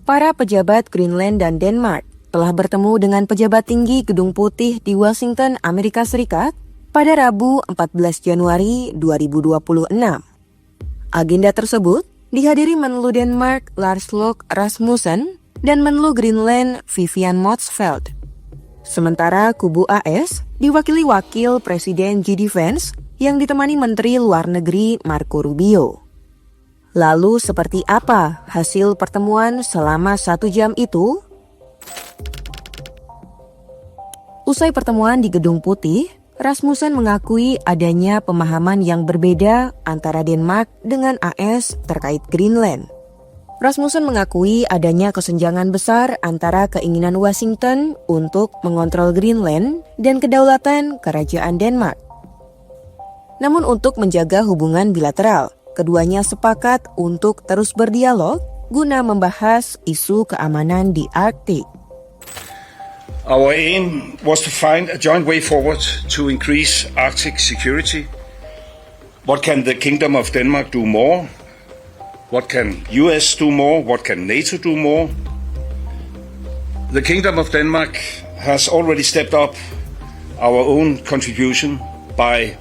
Para pejabat Greenland dan Denmark telah bertemu dengan pejabat tinggi Gedung Putih di Washington, Amerika Serikat pada Rabu 14 Januari 2026. Agenda tersebut dihadiri Menlu Denmark Lars Løkke Rasmussen dan Menlu Greenland Vivian Motzfeldt. Sementara kubu AS diwakili Wakil Presiden JD Vance yang ditemani Menteri Luar Negeri Marco Rubio. Lalu seperti apa hasil pertemuan selama 1 jam itu? Usai pertemuan di Gedung Putih, Rasmussen mengakui adanya pemahaman yang berbeda antara Denmark dengan AS terkait Greenland. Rasmussen mengakui adanya kesenjangan besar antara keinginan Washington untuk mengontrol Greenland dan kedaulatan Kerajaan Denmark. Namun untuk menjaga hubungan bilateral, keduanya sepakat untuk terus berdialog guna membahas isu keamanan di Arktik. Our aim was to find a joint way forward to increase Arctic security. What can the Kingdom of Denmark do more? What can US do more? What can NATO do more? The Kingdom of Denmark has already stepped up our own contribution by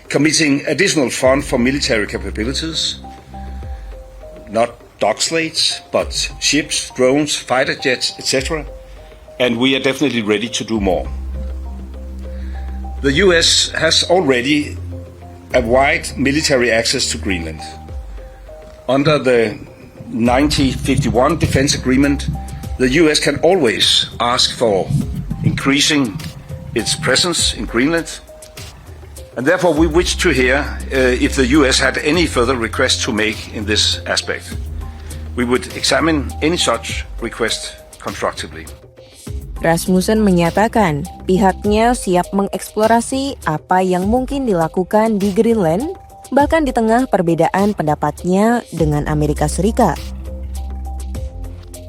committing additional funds for military capabilities, not dock slates, but ships, drones, fighter jets, etc. And we are definitely ready to do more. The US has already a wide military access to Greenland. Under the 1951 Defense Agreement, the US can always ask for increasing its presence in Greenland. And therefore we wish to hear if the US had any further requests to make in this aspect. We would examine any such request constructively. Rasmussen menyatakan pihaknya siap mengeksplorasi apa yang mungkin dilakukan di Greenland, bahkan di tengah perbedaan pendapatnya dengan Amerika Serikat.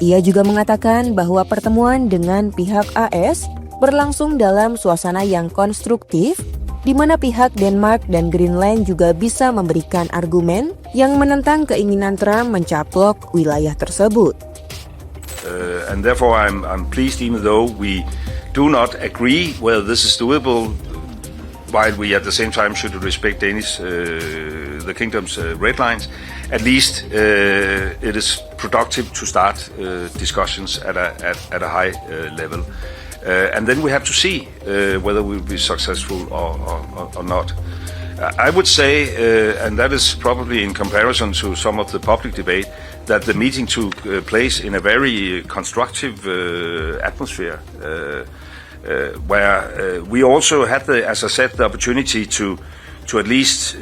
Ia juga mengatakan bahwa pertemuan dengan pihak AS berlangsung dalam suasana yang konstruktif, di mana pihak Denmark dan Greenland juga bisa memberikan argumen yang menentang keinginan Trump mencaplok wilayah tersebut. And therefore I'm pleased, even though we do not agree whether this is doable, while we at the same time should respect the kingdom's red lines, at least it is productive to start discussions at a high level. And then we have to see whether we'll be successful or not. I would say, and that is probably in comparison to some of the public debate, that the meeting took place in a very constructive atmosphere, where we also had, as I said, the opportunity to at least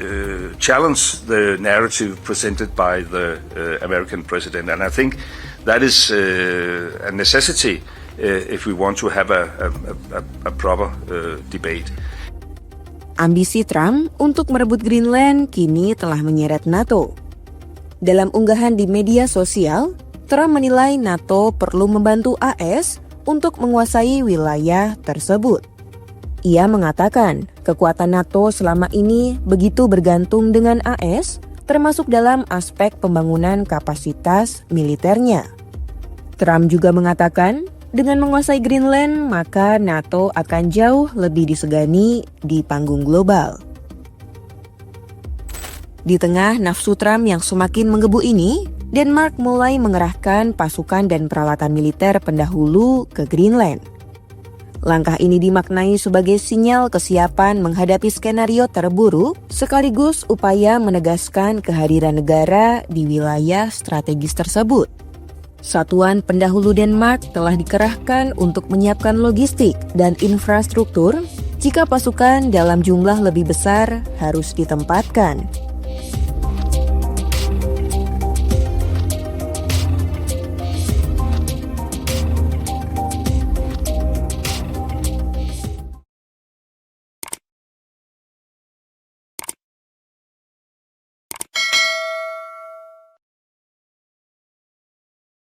challenge the narrative presented by the American president. And I think that is a necessity if we want to have a proper debate. Ambisi Trump untuk merebut Greenland kini telah menyeret NATO. Dalam unggahan di media sosial, Trump menilai NATO perlu membantu AS untuk menguasai wilayah tersebut. Ia mengatakan kekuatan NATO selama ini begitu bergantung dengan AS, termasuk dalam aspek pembangunan kapasitas militernya. Trump juga mengatakan, dengan menguasai Greenland, maka NATO akan jauh lebih disegani di panggung global. Di tengah nafsu Trump yang semakin menggebu ini, Denmark mulai mengerahkan pasukan dan peralatan militer pendahulu ke Greenland. Langkah ini dimaknai sebagai sinyal kesiapan menghadapi skenario terburuk, sekaligus upaya menegaskan kehadiran negara di wilayah strategis tersebut. Satuan pendahulu Denmark telah dikerahkan untuk menyiapkan logistik dan infrastruktur jika pasukan dalam jumlah lebih besar harus ditempatkan.